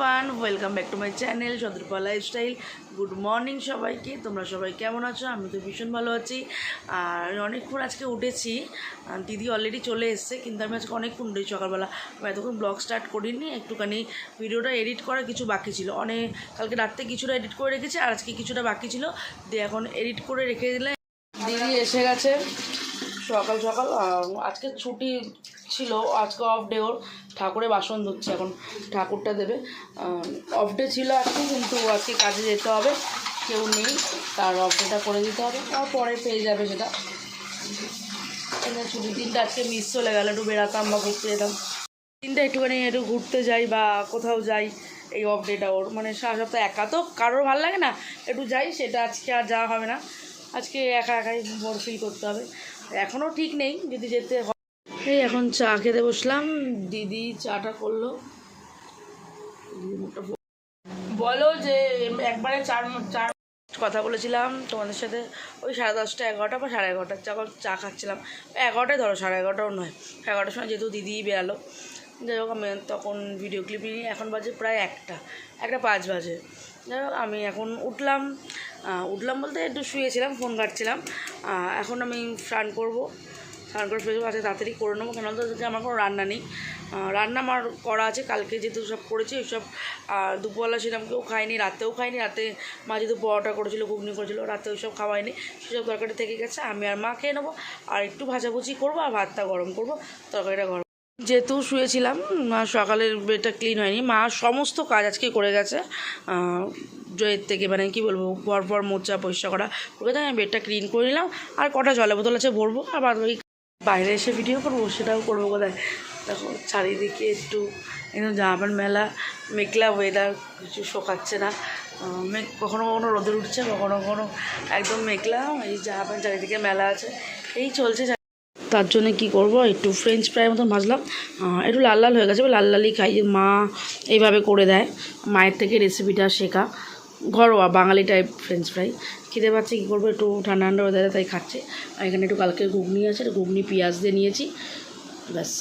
Everyone, welcome back to my channel সদরপা lifestyle. Good morning সবাইকে। তোমরা সবাই কেমন আছো? আমি তো ভীষণ ভালো আছি। আর অনেকক্ষণ আজকে উঠেছি, দিদি অলরেডি চলে এসছে, কিন্তু আমি আজকে অনেকক্ষণ উঠেছি সকালবেলা। আমি এতক্ষণ ব্লগ স্টার্ট করিনি, একটুখানি ভিডিওটা এডিট করা কিছু বাকি ছিল। কালকে রাত্রে কিছুটা এডিট করে রেখেছি, আর আজকে কিছুটা বাকি ছিল, দিয়ে এখন এডিট করে রেখে দিলে। দিদি এসে গেছে সকাল সকাল। আজকে ছুটি ছিল, আজকে অফ ডে ওর। ঠাকুরের বাসন ধুচ্ছে এখন, ঠাকুরটা দেবে। অফ ডে ছিল আজকে, কিন্তু আজকে কাজে যেতে হবে, কেউ নেই, তার অফ ডেটা করে দিতে হবে, আর পরে পেয়ে যাবে সেটা। ছুটির দিনটা আজকে মিস চলে গেল, একটু বেড়াতাম বা ঘুরতে যেতাম। দিনটা একটুখানি একটু ঘুরতে যাই বা কোথাও যাই, এই অফ ডেটা ওর। মানে সারা সপ্তাহ একা তো কারোর ভালো লাগে না, একটু যাই, সেটা আজকে আর যাওয়া হবে না। আজকে একা একাই বোর ফিল করতে হবে। এখনও ঠিক নেই, যদি যেতে হয়। এই এখন চা খেতে বসলাম, দিদি চাটা করলো। বলো যে একবারে চার কথা বলেছিলাম তোমাদের সাথে, ওই 10:30 11টা বা 11:30 যখন চা খাচ্ছিলাম, 11টায় ধরো, 11:30টাও নয়, 11টার সময় যেহেতু দিদি বেরালো। যাই হোক, আমি তখন ভিডিও ক্লিপ নিয়ে, এখন বাজে প্রায় 1:05 বাজে। যাই হোক, আমি এখন উঠলাম বলতে একটু শুয়েছিলাম, ফোন ঘাঁটছিলাম। এখন আমি স্নান করবো, স্নান করে ফেসবুক আজকে তাড়াতাড়ি করে নেবো, কেন তো আমার কোনো রান্না নেই। রান্না আমার করা আছে, কালকে যেহেতু সব করেছি ওইসব। দুপুরবেলা সেরকম কেউ খাইনি, রাতেও খাইনি। রাতে মা যেহেতু পরোটা করেছিলো, ঘুগনি করেছিলো, রাতে ওইসব খাওয়াইনি, সেসব তরকারি থেকে গেছে। আমি আর মা খেয়ে নেবো, আর একটু ভাজাভুজি করবো, আর ভাতটা গরম করবো, তরকারিটা গরম। যেহেতু শুয়েছিলাম, সকালের বেডটা ক্লিন হয়নি, মা সমস্ত কাজ আজকে করে গেছে। জয়ের থেকে, মানে কী বলবো, পরপর মোচা পরিষ্কার করা ওকে, তাই আমি বেডটা ক্লিন করে নিলাম। আর কটা জলের বোতল আছে ভরবো, আর বাদ বাকি বাইরে এসে ভিডিও করবো, সেটাও করবো কোথায়। দেখো চারিদিকে একটু জামা প্যান্ট মেলা, মেঘলা ওয়েদার, কিছু শোকাচ্ছে না। কখনো কখনো রোদে উঠছে, কখনো কখনো একদম মেঘলা। এই জামা প্যান্ট চারিদিকে মেলা আছে, এই চলছে। তার জন্য কি করব, একটু ফ্রেঞ্চ ফ্রাই মতন ভাজলাম, একটু লাল লাল হয়ে গেছে, লাল লালই খাই, মা এইভাবে করে দেয়, মায়ের থেকে রেসিপিটা শেখা, ঘরোয়া বাঙালি টাইপ ফ্রেঞ্চ ফ্রাই। খেতে পাচ্ছি, কী করবো, একটু ঠান্ডা ঠান্ডা ওয়েদারে তাই খাচ্ছে। আর এখানে একটু কালকে ঘুগনি আছে, ঘুগনি পেঁয়াজ দিয়ে নিয়েছি, ব্যাস।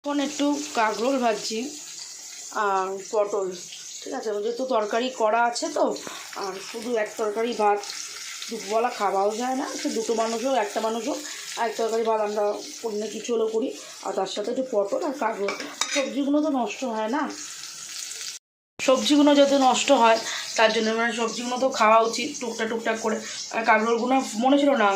এখন একটু কাঁকরোল ভাজছি আর পটল, ঠিক আছে, যেহেতু তরকারি করা আছে তো, আর শুধু এক তরকারি ভাত দুপুরবেলা খাওয়াও যায় না, সে দুটো মানুষ হোক একটা মানুষ হোক, আর তরকারি ভাত আমরা অন্য কিছু হলেও করি, আর তার সাথে একটু পটল আর কাঁকরোল। সবজিগুলো তো নষ্ট হয় না, সবজিগুলো যেহেতু নষ্ট হয়, তার জন্য মানে সবজিগুলো তো খাওয়া উচিত টুকটাক করে। আর কাঁকরোলগুলো মনে ছিল না,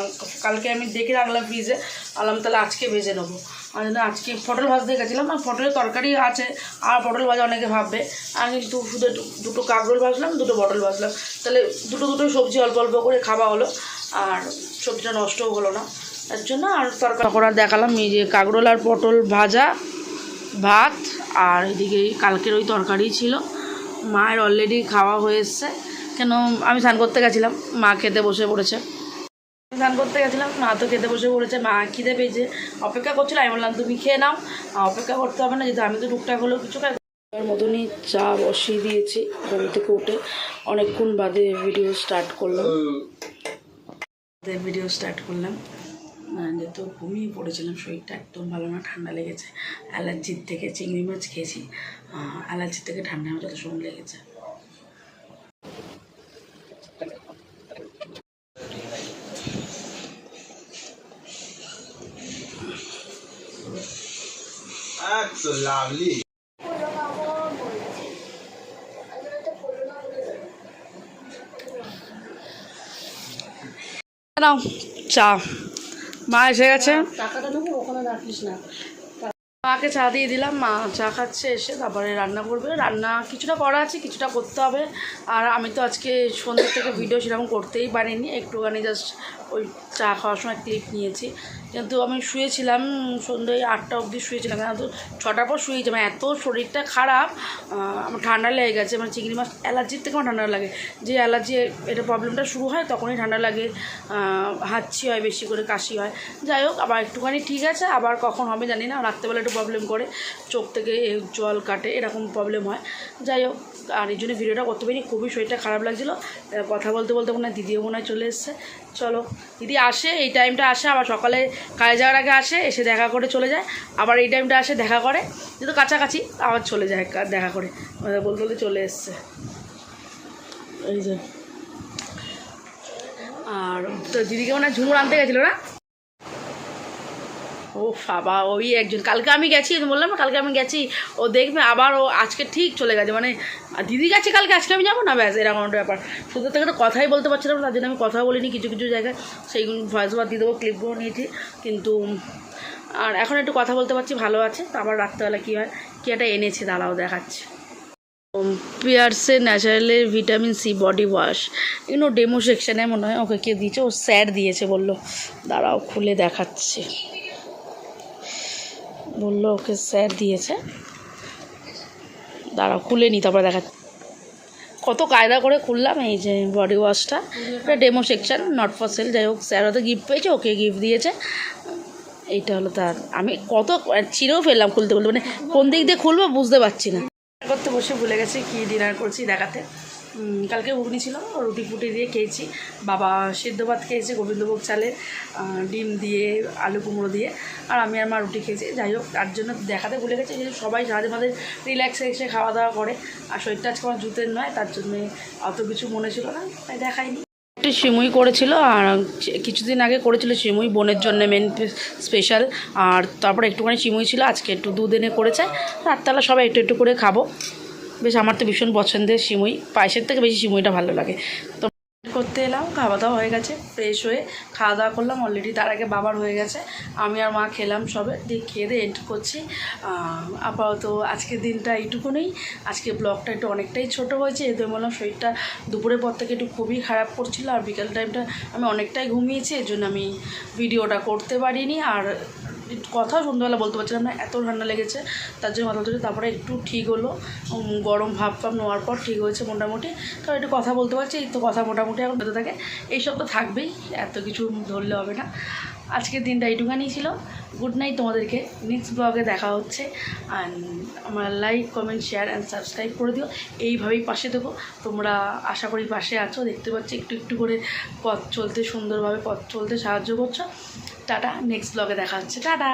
কালকে আমি দেখে রাখলাম ফ্রিজে, আলাম তাহলে আজকে ভেজে নেবো। আর জন্য আজকে পটল ভাজতে গেছিলাম, আর পটলের তরকারি আছে, আর পটল ভাজা অনেকে ভাববে, আমি কিন্তু শুধু দুটো কাঁকরোল ভাজলাম, দুটো পটল ভাজলাম, তাহলে দুটোই সবজি অল্প অল্প করে খাওয়া হলো, আর সবজিটা নষ্টও হলো না, তার জন্য। আর তরকারি করা দেখালাম, এই যে কাঁকরোল আর পটল ভাজা, ভাত, আর এদিকে কালকের ওই তরকারি ছিল। মায়ের অলরেডি খাওয়া হয়ে এসছে, কেন আমি স্নান করতে গেছিলাম, মা খেতে বসে পড়েছে। স্নান করতে গেছিলাম, মা তো খেতে বসে পড়েছে, মা খিদে পেয়েছে, অপেক্ষা করছিল। আমি বললাম তুমি খেয়ে নাও, অপেক্ষা করতে হবে না, যেহেতু আমি তো টুকটাক হলেও কিছু খাই। তার মতনই চা বসিয়ে দিয়েছি, ঘুম থেকে উঠে অনেকক্ষণ বাদে ভিডিও স্টার্ট করলাম, যেহেতু ঘুমিয়ে পড়েছিলাম, শরীরটা একদম ভালো না, ঠান্ডা লেগেছে অ্যালার্জির থেকে। চিংড়ি মাছ খেয়েছি, অ্যালার্জির থেকে ঠান্ডা আমার যত সময় লেগেছে। নাও চা, মা এসে গেছে, মাকে চা দিয়ে দিলাম, মা চা খাচ্ছে, এসে তারপরে রান্না করবে। রান্না কিছুটা করা আছে, কিছুটা করতে হবে। আর আমি তো আজকে সন্ধ্যে থেকে ভিডিও সেরকম করতেই পারিনি, একটুখানি জাস্ট ওই চা খাওয়ার সময় ক্লিপ নিয়েছি, কিন্তু আমি শুয়েছিলাম সন্ধ্যে 8টা অবধি শুয়েছিলাম, তো 6টার পর শুয়েছি। মানে এত শরীরটা খারাপ, আমার ঠান্ডা লেগে গেছে, মানে চিংড়ি মাছ অ্যালার্জির থেকে আমার ঠান্ডা লাগে, যে অ্যালার্জি এটা প্রবলেমটা শুরু হয় তখনই ঠান্ডা লাগে, হাঁচি হয়, বেশি করে কাশি হয়। যাই হোক, আবার একটুখানি ঠিক আছে, আবার কখন হবে জানি না, রাত্রেবেলা একটু প্রবলেম করে, চোখ থেকে জল কাটে, এরকম প্রবলেম হয়। যাই হোক, আর এই জন্য ভিডিওটা করতে পারিনি, খুবই শরীরটা খারাপ লাগছিলো। কথা বলতে বলতে মনে হয় দিদিও মনে হয় চলে এসছে। চলো, দিদি আসে, এই টাইমটা আসে, আবার সকালে কাজে যাওয়ার আগে আসে, এসে দেখা করে চলে যায়, আবার এই টাইমটা আসে দেখা করে, যেহেতু কাছাকাছি আবার চলে যায় দেখা করে, বলতে বলতে চলে এসছে। এই যে আর তো দিদিকে মনে হয় ঝুমুর আনতে গেছিলো না? ও বাবা, ওই একজন কালকে আমি গেছি, বললাম না কালকে আমি গেছি, ও দেখবে আবার ও আজকে ঠিক চলে গেছে, মানে দিদি গেছে কালকে, আজকে আমি যাবো না, ব্যাস এরকম একটা ব্যাপার। শুধু থেকে তো কথাই বলতে পারছিলাম না, তার জন্য আমি কথা বলিনি, কিছু কিছু জায়গায় সেইগুলো ভয়েস ওভার দিয়ে দেবো, ক্লিপগুলো নিয়েছি, কিন্তু আর এখন একটু কথা বলতে পারছি, ভালো আছে। তো আবার রাত্রেবেলা কী হয়, কী একটা এনেছে, দাঁড়াও দেখাচ্ছি। পিয়ার্সের ন্যাচারালের ভিটামিন সি বডি ওয়াশ, এগুলো ডেমো সেকশানে মনে হয় ওকে কে দিয়েছে, ও স্যার দিয়েছে বললো, দাঁড়াও খুলে দেখাচ্ছে, বললো ওকে স্যার দিয়েছে, দাঁড়াও খুলে নি তারপরে দেখাচ্ছি। কত কায়দা করে খুললাম, এই যে বডি ওয়াশটা, এটা demo section, not for sale, যাই হোক স্যার হয়তো গিফট পেয়েছে, ওকে গিফট দিয়েছে। এইটা হলো তার, আমি কত ছিঁড়েও ফেললাম খুলতে বলতে, মানে কোন দিক দিয়ে খুলবো বুঝতে পারছি না, করতে বসে ভুলে গেছি কি ডিনার করছি দেখাতে। কালকে ঘুগনি ছিল, রুটি ফুটি দিয়ে খেয়েছি, বাবা সিদ্ধ ভাত খেয়েছে গোবিন্দভোগ চালের, ডিম দিয়ে আলু কুমড়ো দিয়ে, আর আমি আর মা রুটি খেয়েছি। যাই হোক তার জন্য দেখাতে ভুলে গেছি, যেহেতু সবাই সারাদিন আমাদের রিল্যাক্সে এসে খাওয়া দাওয়া করে, আর শরীরটা আজকে আমার জুতের নয়, তার জন্যে অত কিছু মনে ছিল না, তাই দেখাইনি। একটু সিমুই করেছিল, আর কিছুদিন আগে করেছিল সিমুই বোনের জন্য মেন স্পেশাল, আর তারপরে একটুখানি সিমুই ছিল, আজকে একটু দুধ এনে করেছে, রাত্রেবেলা সবাই একটু একটু করে খাবো। বেশ আমার তো ভীষণ পছন্দের সিমুই, পায়েসের থেকে বেশি সিমুইটা ভালো লাগে। তো করতে এলাম, খাওয়া দাওয়া হয়ে গেছে, ফ্রেশ হয়ে খাওয়া দাওয়া করলাম অলরেডি, তার আগে বাবার হয়ে গেছে, আমি আর মা খেলাম সবে, দিয়ে খেয়ে দিয়ে এন্ড করছি। আপাতত আজকের দিনটা এইটুকুনই, আজকে ব্লগটা একটু অনেকটাই ছোট হয়েছে, এতে বললাম শরীরটা দুপুরের পর থেকে একটু খুবই খারাপ করছিল, আর বিকেল টাইমটা আমি অনেকটাই ঘুমিয়েছি, এর জন্য আমি ভিডিওটা করতে পারিনি, আর কথাও সন্ধ্যাবেলা বলতে পারছিলাম না, এত ঠান্ডা লেগেছে, তার জন্য মাথা ধরে, তারপরে একটু ঠিক হলো, গরম ভাব নেওয়ার পর ঠিক হয়েছে মোটামুটি, তো একটু কথা বলতে পারছি, এই তো কথা মোটামুটি এখন বেঁধে থাকে, এইসব তো থাকবেই, এত কিছু ধরলে হবে না। আজকের দিনটা এইটুখানি ছিল, গুড নাইট, তোমাদেরকে নেক্সট ব্লগে দেখা হচ্ছে, অ্যান্ড আমার like comment share and subscribe করে দিও, এইভাবেই পাশে দেবো, তোমরা আশা করি পাশে আছো, দেখতে পাচ্ছি একটু একটু করে পথ চলতে, সুন্দরভাবে পথ চলতে সাহায্য করছো। টাটা, নেক্সট ব্লগে দেখা হচ্ছে, টাটা।